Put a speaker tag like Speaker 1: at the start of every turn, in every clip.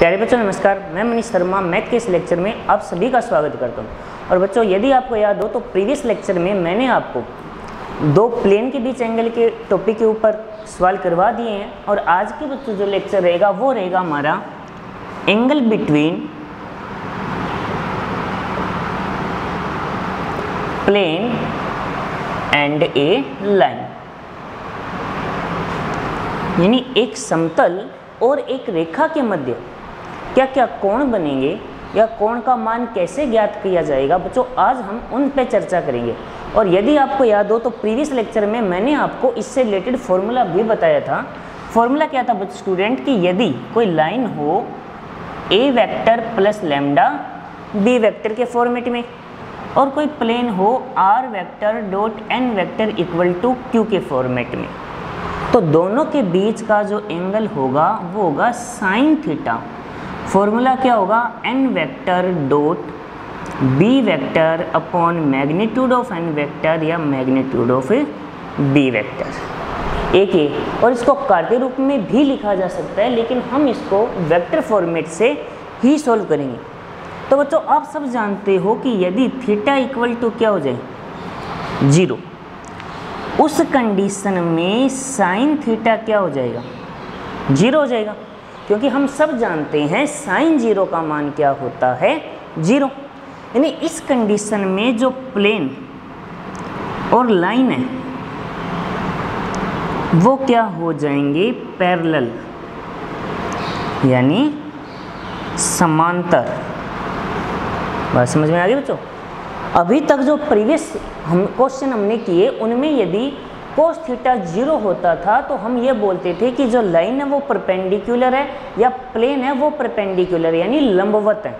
Speaker 1: प्यारे बच्चों नमस्कार, मैं मनीष शर्मा मैथ के इस लेक्चर में आप सभी का स्वागत करता हूं। और बच्चों यदि आपको याद हो तो प्रीवियस लेक्चर में मैंने आपको दो प्लेन के बीच एंगल के टॉपिक के ऊपर सवाल करवा दिए हैं। और आज के बच्चों जो लेक्चर रहेगा वो रहेगा हमारा angle between plane and a line, यानी एक समतल और एक रेखा के मध्य क्या क्या कोण बनेंगे या कोण का मान कैसे ज्ञात किया जाएगा। बच्चों आज हम उन पे चर्चा करेंगे। और यदि आपको याद हो तो प्रीवियस लेक्चर में मैंने आपको इससे रिलेटेड फॉर्मूला भी बताया था। फॉर्मूला क्या था बच्चों स्टूडेंट कि यदि कोई लाइन हो A vector plus lambda B vector के फॉर्मेट में और कोई प्लेन हो R vector dot N vector equal to Q के फॉर्मेट में, तो दोनों के बीच का जो एंगल होगा वो होगा साइन थीटा। फॉर्मूला क्या होगा, n vector dot b vector upon magnitude of n vector या मैग्नीट्यूड ऑफ बी वेक्टर। एक ये, और इसको कार्तीय रूप में भी लिखा जा सकता है, लेकिन हम इसको वेक्टर फॉर्मेट से ही सॉल्व करेंगे। तो बच्चों आप सब जानते हो कि यदि थीटा इक्वल टू क्या हो जाए 0, उस कंडीशन में साइन थीटा क्या हो जाएगा 0 हो जाएगा, क्योंकि हम सब जानते हैं साइन 0 का मान क्या होता है 0। यानी इस कंडीशन में जो प्लेन और लाइन है वो क्या हो जाएंगे पैरेलल, यानी समांतर। बात समझ में आ गई बच्चों। अभी तक जो प्रीवियस क्वेश्चन हमने किए उनमें यदि कोस थीटा 0 होता था तो हम ये बोलते थे कि जो लाइन है वो परपेंडिकुलर है या प्लेन है वो परपेंडिकुलर यानी लंबवत है।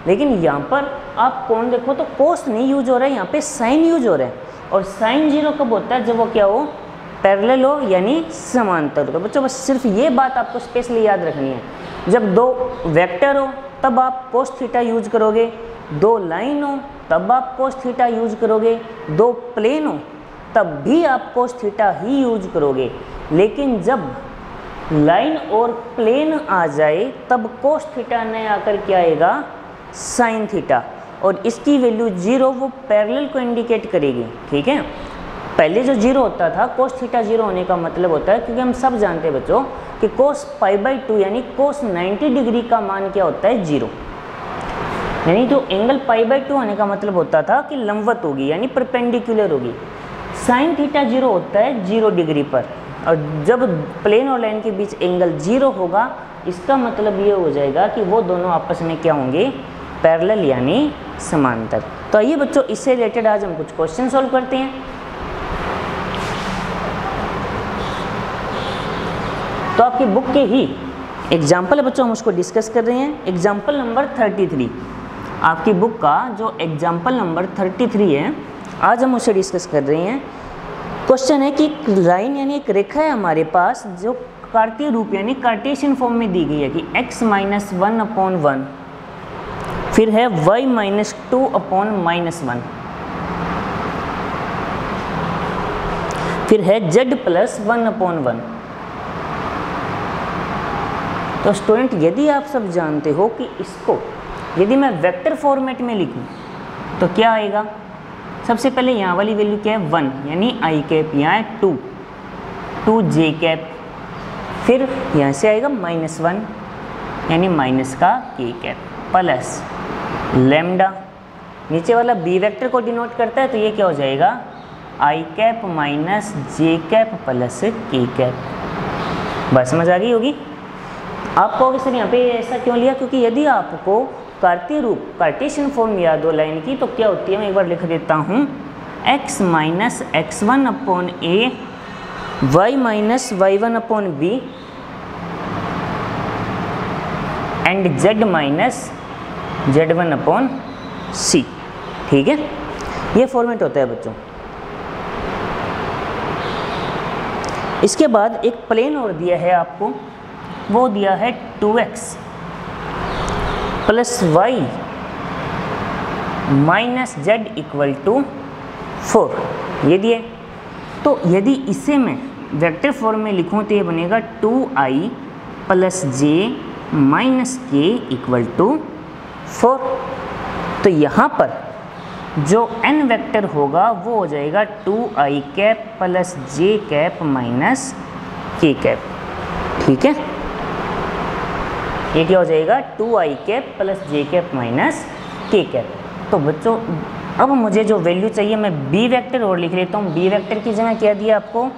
Speaker 1: लेकिन यहाँ पर आप कौन देखो तो कोस नहीं यूज हो रहा है, यहाँ पे साइन यूज हो रहा है। और साइन 0 कब होता है, जब वो क्या हो पैरेलल हो यानी समांतर। तो बच्चों बस सिर्फ ये बात आपको स्पेशली याद रखनी है। जब दो वेक्टर हो तब आप कोस थीटा यूज करोगे, दो लाइन हो तब आप कोस थीटा यूज करोगे, दो प्लेन हो तब भी आप कोस थीटा ही यूज करोगे। लेकिन जब लाइन और प्लेन आ जाए तब कोस थीटा ने आकर क्या आएगा साइन थीटा, और इसकी वैल्यू 0 वो पैरेलल को इंडिकेट करेगी। ठीक है, पहले जो 0 होता था कोस थीटा 0 होने का मतलब होता है, क्योंकि हम सब जानते हैं बच्चों कि कोस π/2 यानी कोस 90 डिग्री का मान क्या होता है 0। यानी जो एंगल π/2 होने का मतलब होता था कि लंबवत होगी यानी परपेंडिकुलर होगी। साइन थीटा 0 होता है 0 डिग्री पर, और जब प्लेन और लाइन के बीच एंगल 0 होगा इसका मतलब ये हो जाएगा कि वो दोनों आपस में क्या होंगे पैरेलल यानी समांतर। तो आइए बच्चों इससे रिलेटेड आज हम कुछ क्वेश्चन सॉल्व करते हैं। तो आपकी बुक के ही एग्जाम्पल है बच्चों, हम उसको डिस्कस कर रहे हैं। एग्जाम्पल नंबर 33, आपकी बुक का जो एग्जाम्पल नंबर 33 है आज हम उसे डिस्कस कर रहे हैं। क्वेश्चन है कि लाइन यानी एक रेखा है हमारे पास जो कार्तीय रूप यानी कार्टेशियन फॉर्म में दी गई है कि x-1/1, फिर है y-2/-1, फिर है z+1/1। तो स्टूडेंट यदि आप सब जानते हो कि इसको यदि मैं वेक्टर फॉर्मेट में लिखूं तो क्या आएगा, सबसे पहले यहाँ वाली वैल्यू क्या है 1 यानी i कैप, यहाँ है 2j कैप, फिर यहाँ से आएगा -1 यानी माइनस का k कैप प्लस लैम्डा, नीचे वाला b वेक्टर को डिनोट करता है तो ये क्या हो जाएगा i cap minus j cap plus k cap. बात समझ आ गई होगी। आप कहोगे सर यहाँ पे ऐसा क्यों लिया, क्योंकि यदि आपको कार्तीय रूप कार्टेशियन फॉर्म याद हो लाइन की तो क्या होती है, मैं एक बार लिख देता हूँ x-x1/a y-y1/b एंड z-z1/c। ठीक है, ये फॉर्मेट होता है बच्चों। इसके बाद एक प्लेन और दिया है आपको, वो दिया है 2x + y - z = 4, ये दिए। तो यदि इसे मैं वेक्टर फॉर्म में लिखूं तो ये बनेगा 2i + j माइनस के इक्वल टू 4। तो यहाँ पर जो n वेक्टर होगा वो हो जाएगा 2i cap plus j cap minus k cap. ठीक है, ये क्या हो जाएगा 2i cap plus j cap minus k cap. तो बच्चों अब मुझे जो वैल्यू चाहिए मैं b वेक्टर और लिख लेता हूँ। b वेक्टर की जगह क्या दिया आपको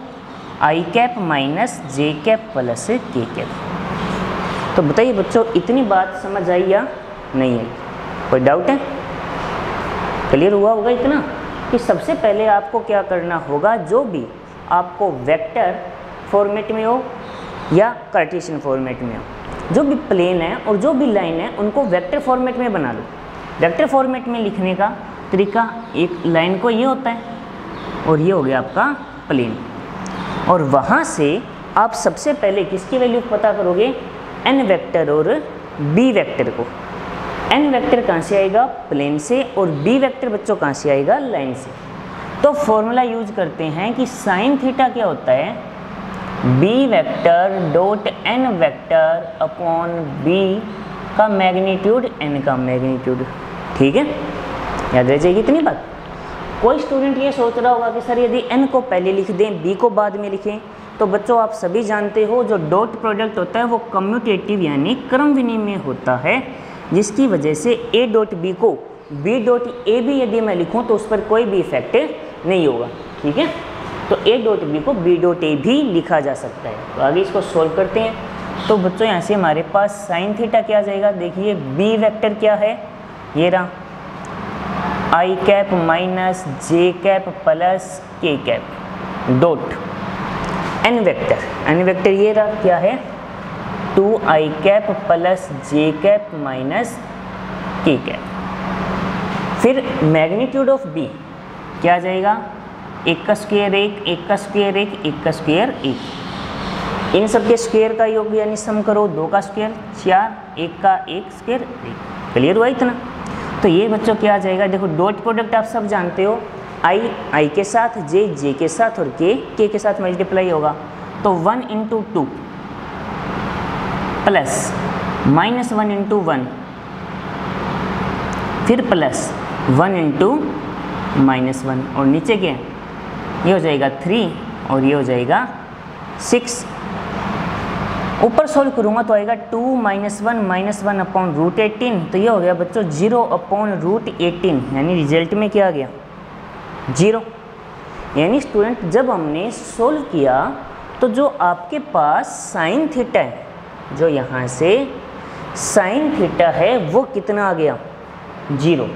Speaker 1: i cap minus j cap plus k cap. तो बताइए बच्चों इतनी बात समझ आई या नहीं आई, कोई डाउट है? क्लियर हुआ होगा इतना कि सबसे पहले आपको क्या करना होगा, जो भी आपको वेक्टर फॉर्मेट में हो या कार्टेशियन फॉर्मेट में हो, जो भी प्लेन है और जो भी लाइन है उनको वेक्टर फॉर्मेट में बना लो। वेक्टर फॉर्मेट में लिखने का तरीका, एक लाइन को ये होता है और ये हो गया आपका प्लेन, और वहाँ से आप सबसे पहले किसकी वैल्यू पता करोगे, n वेक्टर और b वेक्टर को। n वेक्टर कहाँ से आएगा, प्लेन से, और b वेक्टर बच्चों कहाँ से आएगा, लाइन से। तो फॉर्मूला यूज करते हैं कि साइन थीटा क्या होता है, b vector dot n vector upon b का मैग्नीट्यूड n का मैग्नीट्यूड। ठीक है, याद रह जाएगी इतनी बात। कोई स्टूडेंट ये सोच रहा होगा कि सर यदि n को पहले लिख दें b को बाद में लिखें, तो बच्चों आप सभी जानते हो जो डॉट प्रोडक्ट होता है वो कम्यूटेटिव यानी क्रम विनिमय होता है, जिसकी वजह से a डॉट b को b डॉट a भी यदि मैं लिखूं तो उस पर कोई भी इफेक्ट नहीं होगा। ठीक है, तो a डॉट b को b डॉट a भी लिखा जा सकता है। तो आगे इसको सोल्व करते हैं। तो बच्चों यहाँ से हमारे पास साइन थीटा क्या आ जाएगा, देखिए b वेक्टर क्या है, ये रहा i cap minus j cap plus k cap dot n vector ये रहा क्या है 2i cap plus j cap minus k cap. फिर मैग्नीट्यूड ऑफ b क्या आ जाएगा, 1 का स्क्वायर 1, 1 का स्क्वायर 1, 1 का स्क्वायर 1। इन सब के स्क्वायर का योग यानी सम करो, 2 का स्क्वायर 4, 1 का 1 स्क्वायर 1। क्लियर हुआ इतना? तो ये बच्चों क्या आ जाएगा, देखो डॉट प्रोडक्ट आप सब जानते हो, i के साथ, j के साथ और k के साथ मल्टीप्लाई होगा। तो 1 इंटू 2 प्लस माइनस 1 इंटू 1 फिर प्लस 1 इंटू माइनस 1 और नीचे क्या ये हो जाएगा 3 और ये हो जाएगा 6। ऊपर सोल्व करूँगा तो आएगा 2 माइनस 1 अपॉन रूट 18। तो ये हो गया बच्चों 0 अपॉन रूट 18, यानी रिजल्ट में क्या आ गया 0। यानी स्टूडेंट जब हमने सोल्व किया तो जो आपके पास साइन थीटा है, जो यहाँ से साइन थीटा है वो कितना आ गया 0।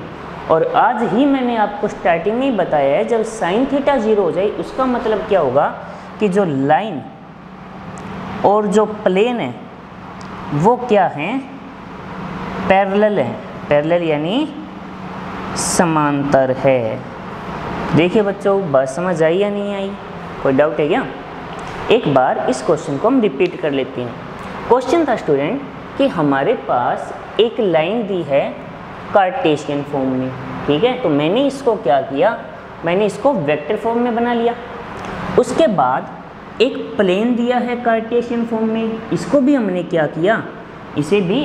Speaker 1: और आज ही मैंने आपको स्टार्टिंग में ही बताया है जब साइन थीटा 0 हो जाए उसका मतलब क्या होगा कि जो लाइन और जो प्लेन है वो क्या हैं, पैरेलल है। पैरेलल यानी समांतर है। देखिए बच्चों बात समझ आई या नहीं आई, कोई डाउट है क्या? एक बार इस क्वेश्चन को हम रिपीट कर लेते हैं। क्वेश्चन था स्टूडेंट कि हमारे पास एक लाइन दी है कार्टेशियन फॉर्म में। ठीक है, तो मैंने इसको क्या किया, मैंने इसको वेक्टर फॉर्म में बना लिया। उसके बाद एक प्लेन दिया है कार्टेशियन फॉर्म में, इसको भी हमने क्या किया, इसे भी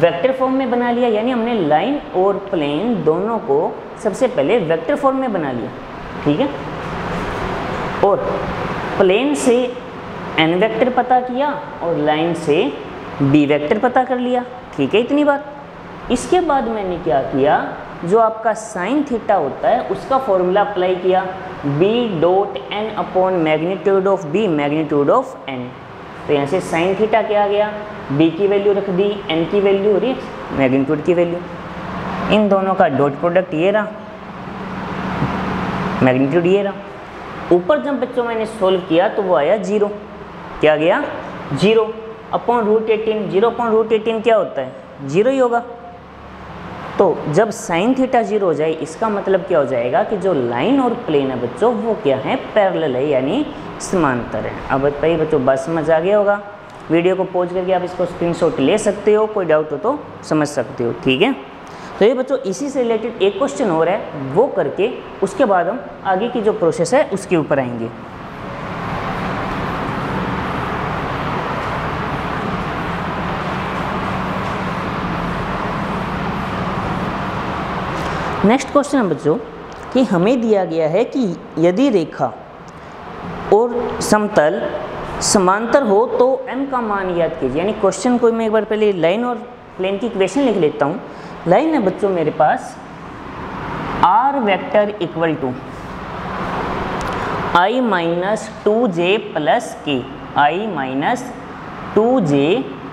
Speaker 1: वेक्टर फॉर्म में बना लिया। यानी हमने लाइन और प्लेन दोनों को सबसे पहले वेक्टर फॉर्म में बना लिया। ठीक है, और प्लेन से n वेक्टर पता किया और लाइन से b वेक्टर पता कर लिया। ठीक है इतनी बात। इसके बाद मैंने क्या किया, जो आपका साइन थीटा होता है उसका फॉर्मूला अप्लाई किया, b dot n upon magnitude of b magnitude of n। तो यहाँ से साइन थीटा क्या आ गया, b की वैल्यू रख दी, n की वैल्यू और मैग्नीट्यूड की वैल्यू। इन दोनों का डॉट प्रोडक्ट ये रहा, मैग्नीट्यूड ये रहा। ऊपर जब बच्चों मैंने सोल्व किया तो वो आया 0। क्या गया 0 अपॉन रूट 18। 0 अपॉन रूट 18 क्या होता है, 0 ही होगा। तो जब साइन थीटा 0 हो जाए इसका मतलब क्या हो जाएगा कि जो लाइन और प्लेन है बच्चों वो क्या है, पैरेलल है यानी समांतर है। अब बताइए बच्चों बात समझ आ गया होगा। वीडियो को पॉज करके आप इसको स्क्रीनशॉट ले सकते हो, कोई डाउट हो तो समझ सकते हो। ठीक है, तो ये बच्चों इसी से रिलेटेड एक क्वेश्चन हो रहा है, वो करके उसके बाद हम आगे की जो प्रोसेस है उसके ऊपर आएंगे। नेक्स्ट क्वेश्चन है बच्चों कि हमें दिया गया है कि यदि रेखा और समतल समांतर हो तो m का मान याद कीजिए। यानी क्वेश्चन को मैं एक बार पहले लाइन और प्लेन की इक्वेशन लिख लेता हूँ। लाइन है बच्चों मेरे पास r vector equal to i minus 2j plus k, i minus 2j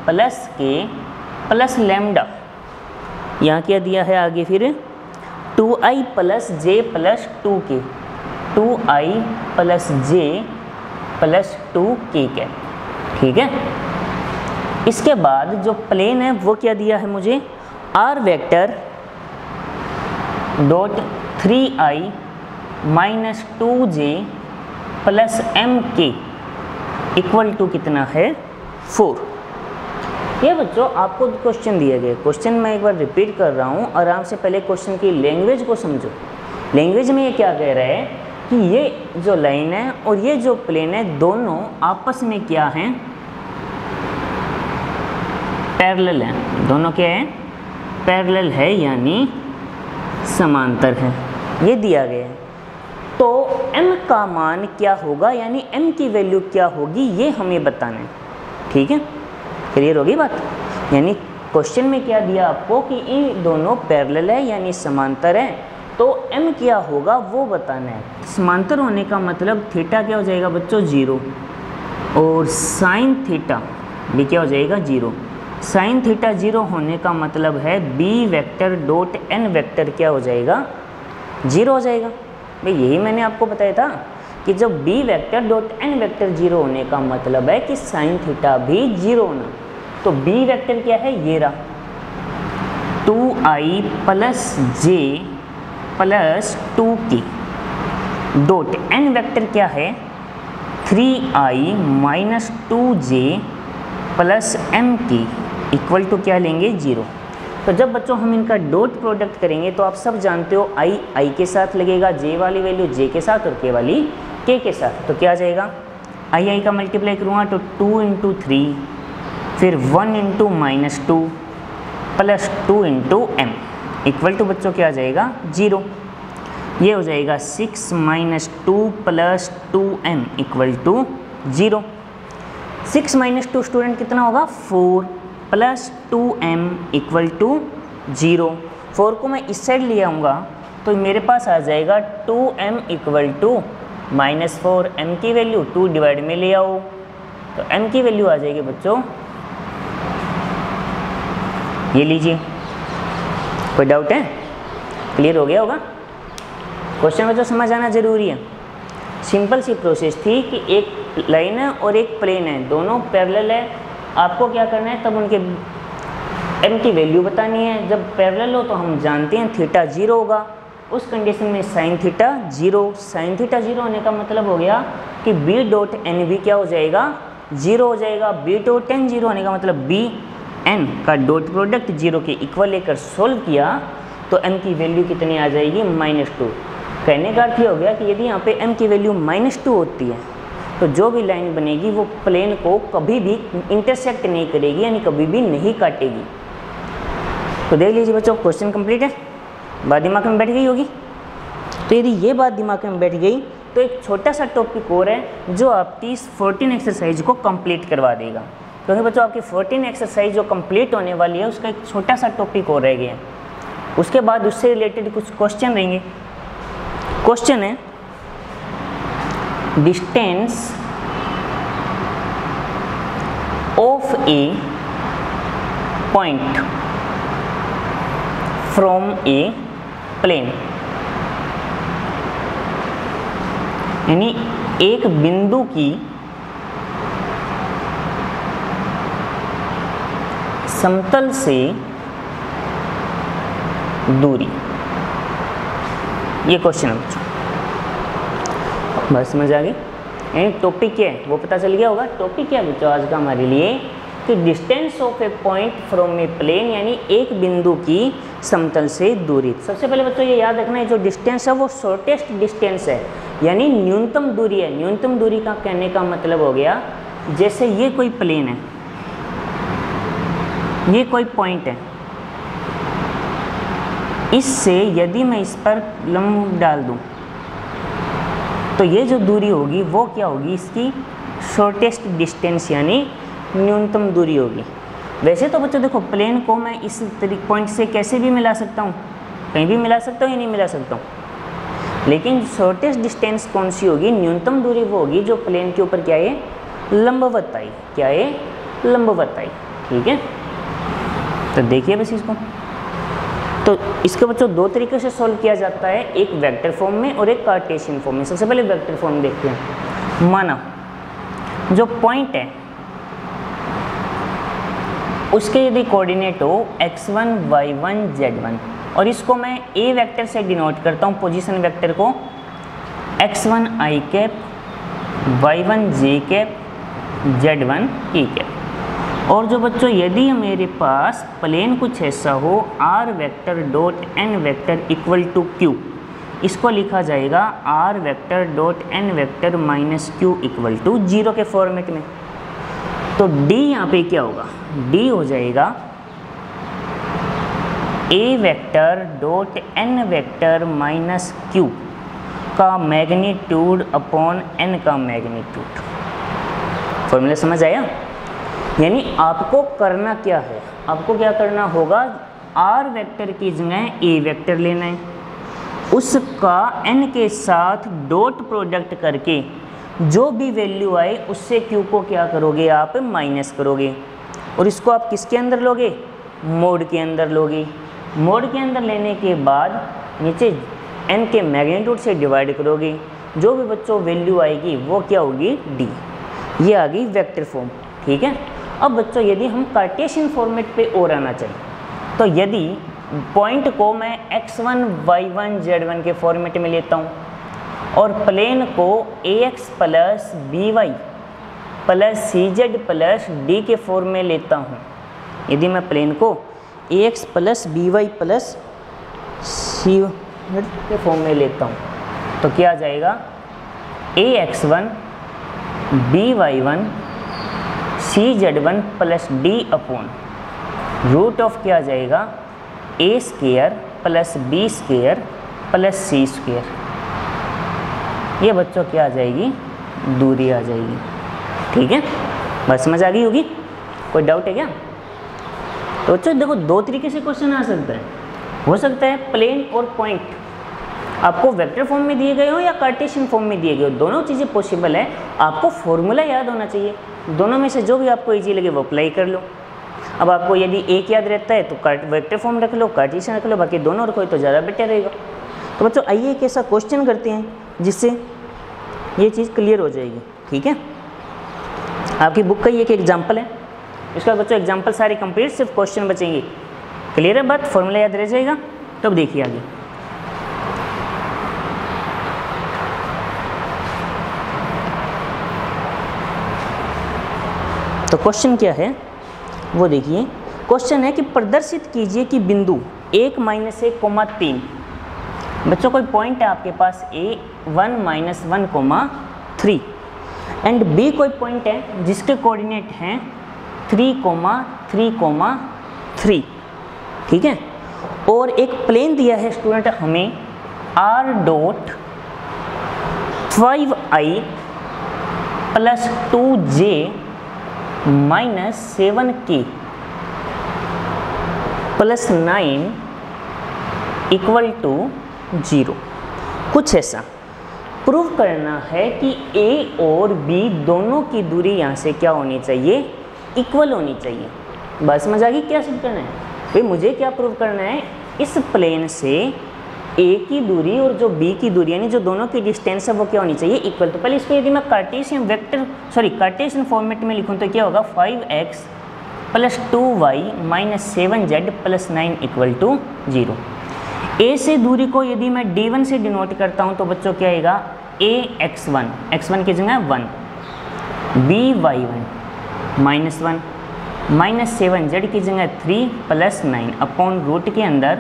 Speaker 1: plus k plus lambda. यहाँ क्या दिया है आगे फिर 2i plus j plus 2k, 2i plus j plus 2k cap. ठीक है, इसके बाद जो प्लेन है वो क्या दिया है मुझे r vector dot 3i minus 2j plus mk equal to कितना है 4। ये बच्चों आपको क्वेश्चन दिया गया। क्वेश्चन मैं एक बार रिपीट कर रहा हूँ, आराम से पहले क्वेश्चन की लैंग्वेज को समझो। लैंग्वेज में ये क्या कह रहा है कि ये जो लाइन है और ये जो प्लेन है दोनों आपस में क्या हैं, पैरेलल हैं। दोनों क्या है, पैरेलल है यानी समांतर है। ये दिया गया है तो m का मान क्या होगा यानी m की वैल्यू क्या होगी ये हमें बताना है। ठीक है, क्लियर होगी बात। यानी क्वेश्चन में क्या दिया आपको कि इन दोनों पैरेलल है यानी समांतर है, तो m क्या होगा वो बताना है। समांतर होने का मतलब थीटा क्या हो जाएगा बच्चों 0 और साइन थीटा भी क्या हो जाएगा 0। साइन थीटा 0 होने का मतलब है b vector dot n vector क्या हो जाएगा 0 हो जाएगा। भाई यही मैंने आपको बताया था कि जब b vector dot n vector 0 होने का मतलब है कि साइन थीटा भी 0 होना। तो b वेक्टर क्या है ये रहा 2i plus j plus 2k dot n vector क्या है 3i minus 2j plus mk equal to क्या लेंगे 0। तो जब बच्चों हम इनका डॉट प्रोडक्ट करेंगे तो आप सब जानते हो i के साथ लगेगा, j वाली वैल्यू j के साथ और k वाली k के साथ। तो क्या आ जाएगा i का मल्टीप्लाई करूँगा तो 2 इंटू 3 फिर 1 into minus 2 plus 2 into m equal to बच्चों क्या आ जाएगा 0। ये हो जाएगा 6 minus 2 plus 2m equal to 0। 6 minus 2 student कितना होगा 4 प्लस 2m इक्वल टू 0। 4 को मैं इस साइड ले आऊँगा तो मेरे पास आ जाएगा 2m equal to minus 4। m की वैल्यू 2 डिवाइड में ले आओ तो m की वैल्यू आ जाएगी बच्चों, ये लीजिए। कोई डाउट है, क्लियर हो गया होगा। क्वेश्चन बच्चों समझ आना जरूरी है। सिंपल सी प्रोसेस थी कि एक लाइन है और एक प्लेन है, दोनों पैरेलल है। आपको क्या करना है तब उनके m की वैल्यू बतानी है। जब पैरेलल हो तो हम जानते हैं थीटा 0 होगा, उस कंडीशन में साइन थीटा 0। साइन थीटा 0 होने का मतलब हो गया कि b डॉट n भी क्या हो जाएगा 0 हो जाएगा। b डॉट n 0 होने का मतलब b n का डॉट प्रोडक्ट 0 के इक्वल लेकर सोल्व किया तो m की वैल्यू कितनी आ जाएगी -2। कहने का अर्थ ये हो गया कि यदि यहाँ पे m की वैल्यू -2 होती है तो जो भी लाइन बनेगी वो प्लेन को कभी भी इंटरसेक्ट नहीं करेगी यानी कभी भी नहीं काटेगी। तो देख लीजिए बच्चों क्वेश्चन कंप्लीट है, बात दिमाग में बैठ गई होगी। तो यदि ये बात दिमाग में बैठ गई तो एक छोटा सा टॉपिक और है जो आपकी इस 14 एक्सरसाइज को कंप्लीट करवा देगा। क्योंकि बच्चों आपकी 14 एक्सरसाइज जो कंप्लीट होने वाली है उसका एक छोटा सा टॉपिक और रह गया है। उसके बाद उससे रिलेटेड कुछ क्वेश्चन रहेंगे। क्वेश्चन है distance of a point from a plane, यानी एक बिंदु की समतल से दूरी। ये क्वेश्चन है बच्चों, बस समझ आ गई। टॉपिक क्या है वो पता चल गया होगा। टॉपिक क्या है बच्चों आज का हमारे लिए कि distance of a point from a plane, यानी एक बिंदु की समतल से दूरी। सबसे पहले बच्चों ये याद रखना है जो डिस्टेंस है वो शॉर्टेस्ट डिस्टेंस है यानी न्यूनतम दूरी है। न्यूनतम दूरी का कहने का मतलब हो गया जैसे ये कोई प्लेन है, ये कोई पॉइंट है, इससे यदि मैं इस पर लंब डाल दूं तो ये जो दूरी होगी वो क्या होगी, इसकी शॉर्टेस्ट डिस्टेंस यानी न्यूनतम दूरी होगी। वैसे तो बच्चों देखो प्लेन को मैं इस पॉइंट से कैसे भी मिला सकता हूँ, कहीं भी मिला सकता हूँ या नहीं मिला सकता हूँ, लेकिन शॉर्टेस्ट डिस्टेंस कौन सी होगी, न्यूनतम दूरी वो होगी जो प्लेन के ऊपर क्या है, लंबवत आई। क्या है, लंबवत आई। ठीक है, तो देखिए बस इसको, तो इसके बच्चों दो तरीके से सॉल्व किया जाता है, एक वेक्टर फॉर्म में और एक कार्टेशियन फॉर्म में। सबसे पहले वेक्टर फॉर्म देखते हैं। माना जो पॉइंट है उसके यदि कोऑर्डिनेट हो x1, y1, z1 और इसको मैं a वेक्टर से डिनोट करता हूँ, पोजीशन वेक्टर को x1 i cap, y1 j cap, z1 e cap. और जो बच्चों यदि मेरे पास प्लेन कुछ ऐसा हो r vector dot n vector equal to q, इसको लिखा जाएगा r vector dot n vector minus q equal to 0 के फॉर्मेट में। तो d यहाँ पे क्या होगा, d हो जाएगा a vector dot n vector minus q का मैग्नीट्यूड अपॉन n का मैग्नीट्यूड। फॉर्मूला समझ आया? यानी आपको करना क्या है, आपको क्या करना होगा, r वेक्टर की जगह a वेक्टर लेना है, उसका n के साथ डॉट प्रोडक्ट करके जो भी वैल्यू आए उससे q को क्या करोगे, आप माइनस करोगे और इसको आप किसके अंदर लोगे, मोड के अंदर लोगे। मोड के अंदर लेने के बाद नीचे n के मैग्नीट्यूड से डिवाइड करोगे, जो भी बच्चों वैल्यू आएगी वो क्या होगी, d। ये आ गई वेक्टर फॉर्म। ठीक है, अब बच्चों यदि हम कार्टेशियन फॉर्मेट पे और आना चाहिए, तो यदि पॉइंट को मैं x1, y1, z1 के फॉर्मेट में लेता हूँ और प्लेन को ax plus by plus cz plus d के फॉर्म में लेता हूँ, यदि मैं प्लेन को ax plus by plus cz के फॉर्म में लेता हूँ तो क्या आ जाएगा, ax1 by1 cz1 plus d upon root of क्या आ जाएगा, a square plus b square plus c square. ये बच्चों क्या आ जाएगी, दूरी आ जाएगी। ठीक है, बस समझ आ गई होगी, कोई डाउट है क्या? तो बच्चों देखो दो तरीके से क्वेश्चन आ सकता है, हो सकता है प्लेन और पॉइंट आपको वेक्टर फॉर्म में दिए गए हो या कार्टेशियन फॉर्म में दिए गए हो, दोनों चीज़ें पॉसिबल है। आपको फॉर्मूला याद होना चाहिए, दोनों में से जो भी आपको इजी लगे वो अप्लाई कर लो। अब आपको यदि एक याद रहता है तो वेक्टर फॉर्म रख लो, कार्टेशियन रख लो, बाकी दोनों रखो तो ज़्यादा बेटर रहेगा। तो बच्चों आइए एक ऐसा क्वेश्चन करते हैं जिससे ये चीज़ क्लियर हो जाएगी। ठीक है, आपकी बुक का ये एक एग्जाम्पल है, इसका बच्चों एग्जाम्पल सारे कंप्लीट, सिर्फ क्वेश्चन बचेंगे। क्लियर है बात, फॉर्मूला याद रह जाएगा। तब देखिए आगे, तो क्वेश्चन क्या है वो देखिए। क्वेश्चन है कि प्रदर्शित कीजिए कि बिंदु 1 माइनस 1,3, बच्चों कोई पॉइंट है आपके पास A1 माइनस 1,3 एंड B कोई पॉइंट है जिसके कोऑर्डिनेट हैं 3,3,3। ठीक है, और एक प्लेन दिया है स्टूडेंट हमें r dot 5i plus 2j minus 7k plus 9 equal to 0। कुछ ऐसा प्रूव करना है कि A और B दोनों की दूरी यहाँ से क्या होनी चाहिए, इक्वल होनी चाहिए। बस समझ आ गई क्या सिद्ध करना है भाई, मुझे क्या प्रूव करना है, इस प्लेन से A की दूरी और जो B की दूरी यानी जो दोनों की डिस्टेंस है वो क्या होनी चाहिए, इक्वल। तो पहले इसको यदि मैं कार्टेशियन वेक्टर कार्टेशियन फॉर्मेट में लिखूँ तो क्या होगा, 5x plus 2y minus 7z plus 9 equal to 0। A से दूरी को यदि मैं d1 से डिनोट करता हूँ तो बच्चों क्या आएगा, ax1, x1 की जगह 1, by1 माइनस 1 माइनस 7z की जगह 3 प्लस 9 अपॉन रूट के अंदर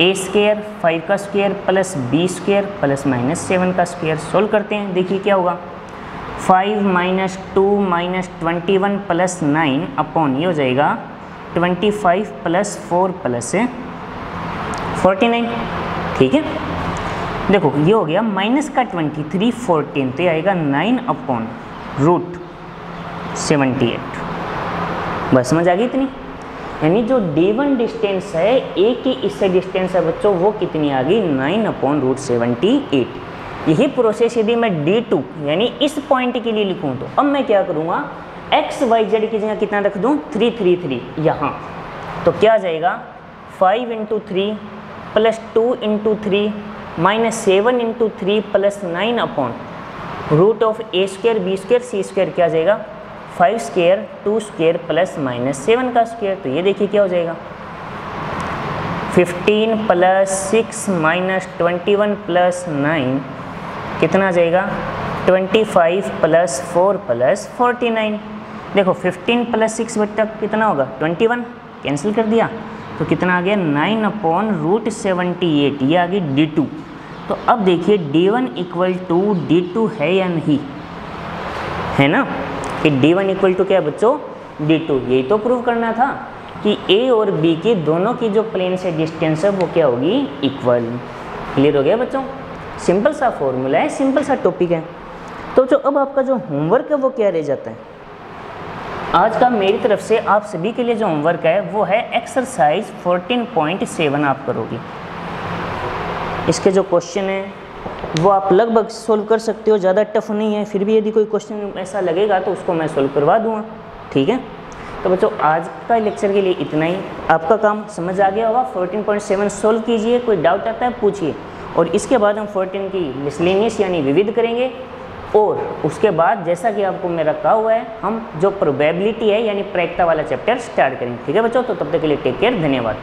Speaker 1: a स्क्वायर 5 का square plus b square plus minus 7 का स्क्वायर। सोल्व करते हैं, देखिए क्या होगा, 5 माइनस 2 माइनस 21 प्लस 9 अपॉन ये हो जाएगा 25 प्लस 4 प्लस 49, ठीक है। देखो ये हो गया माइनस का 23 14, तो ये आएगा 9/√78। बस समझ आ गई इतनी। यानी जो D1 डिस्टेंस है, ए की इससे डिस्टेंस है बच्चों, वो कितनी आ गई 9/√78। यही प्रोसेस यदि मैं D2 यानी इस पॉइंट के लिए लिखूं तो अब मैं क्या करूंगा, एक्स वाई जेड की जगह कितना रख दूं 333 यहाँ, तो क्या आ जाएगा 5 × 3 + 2 × 3 -7 × 3 + 9/√A² B² C² क्या आ जाएगा 5² 2² + -7 का स्क्वायर। तो ये देखिए क्या हो जाएगा 15 + 6 - 21 + 9 कितना आ जाएगा 25 + 4 + 49। देखो 15 + 6 बट्टा कितना होगा 21, कैंसिल कर दिया तो कितना आ गया 9/√78। ये आ गई D2। तो अब देखिए D1 = D2 है या नहीं, है ना, कि D1 = क्या है बच्चों D2। यही तो प्रूव करना था कि A और B की दोनों की जो प्लेन से डिस्टेंस है वो क्या होगी इक्वल। क्लियर हो गया बच्चों, सिंपल सा फॉर्मूला है, सिंपल सा टॉपिक है। तो जो अब आपका जो होमवर्क है वो क्या रह जाता है आज का मेरी तरफ से आप सभी के लिए जो होमवर्क है वो है एक्सरसाइज 14.7 आप करोगे। इसके जो क्वेश्चन है वो आप लगभग सोल्व कर सकते हो, ज़्यादा टफ नहीं है। फिर भी यदि कोई क्वेश्चन ऐसा लगेगा तो उसको मैं सोल्व करवा दूंगा, ठीक है। तो बच्चों आज का लेक्चर के लिए इतना ही। आपका काम समझ आ गया होगा। 14.7 सोल्व कीजिए, कोई डाउट आता है पूछिए। और इसके बाद हम 14 की मिसलेनियस यानी विविध करेंगे, और उसके बाद जैसा कि आपको मेरा कहा हुआ है हम जो प्रोबेबिलिटी है यानी प्रायिकता वाला चैप्टर स्टार्ट करेंगे, ठीक है बच्चों। तो तब तक के लिए टेक केयर, धन्यवाद।